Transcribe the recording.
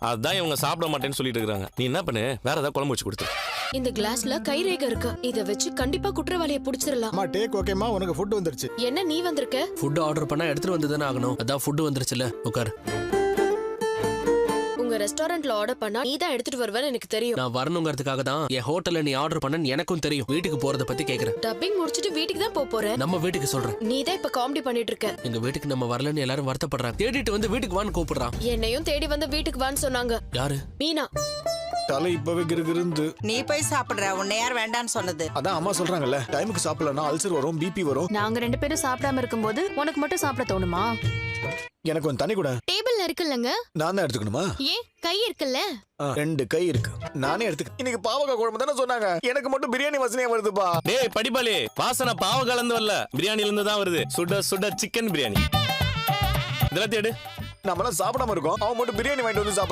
அதான் இவங்க சாப்பிட மாட்டேன்னு சொல்லிட்டு இருக்காங்க. நீ என்ன பண்ணு, வேற ஏதாவது குழம்பு வச்சு கொடுத்து. இந்த கிளாஸ்ல கைரேகை இருக்கு, இத வச்சு கண்டிப்பா குற்றவாளியை புடிச்சிடலாம். அம்மா டேக் ஓகேமா, உனக்கு ஃபுட் வந்துருச்சு. என்ன நீ வந்திருக்க? ஃபுட் ஆர்டர் பண்ணா எடுத்துட்டு வந்து தானே ஆகணும். அதான் ஃபுட் வந்துருச்சுல, உட்கார். உங்க ரெஸ்டாரண்ட்ல ஆர்டர் பண்ணா நீ தான் எடுத்துட்டு வருவேன்னு எனக்கு தெரியும். நான் வரணுங்கிறதுக்காக தான் என் ஹோட்டல்ல நீ ஆர்டர் பண்ணன்னு எனக்கும் தெரியும். வீட்டுக்கு போறத பத்தி கேக்குறேன். டப்பிங் முடிச்சிட்டு வீட்டுக்கு தான் போறேன். நம்ம வீட்டுக்கு சொல்றேன். நீ தான் இப்ப காமெடி பண்ணிட்டு இருக்க. எங்க வீட்டுக்கு நம்ம வரலன்னு எல்லாரும் வருத்தப்படுறாங்க. தேடிட்டு வந்து வீட்டுக்கு வான்னு கூப்பிடுறான். என்னையும் தேடி வந்து வீட்டுக்கு வான்னு சொன்னாங்க. யாரு? மீனா. தலை இப்பவே கிருகிருந்து. நீ போய் சாப்பிடுற, உன்னை யார் வேண்டான்னு சொன்னது? அதான் அம்மா சொல்றாங்கல்ல, டைமுக்கு சாப்பிடலன்னா அல்சர் வரும், பிபி வரும். நாங்க 2 பேரும் சாப்பிடாம இருக்கும்போது உனக்கு மட்டும் சாப்பிட தோணுமா? எனக்கு கொஞ்சம் தண்ணி கூட. டேபிள்ல இருக்குல்லங்க. நான் தான் எடுத்துக்கணுமா? ஏன், கை இருக்குல்ல. 2 கை இருக்கு, நானே எடுத்துக்க. இன்னைக்கு பாவக்காய் குழம்பு தானே சொன்னாங்க, எனக்கு மட்டும் பிரியாணி வாசனையா வருதுப்பா. டேய் படிப்பாளி, வாசனை பாவ கலந்து வரல, பிரியாணில இருந்து தான் வருது. சுட சுட சிக்கன் பிரியாணி. இதெல்லாம் தேடு. நம்மளாம் சாப்பிடாம இருக்கோம், அவன் மட்டும் பிரியாணி வாங்கிட்டு வந்து சாப்பிட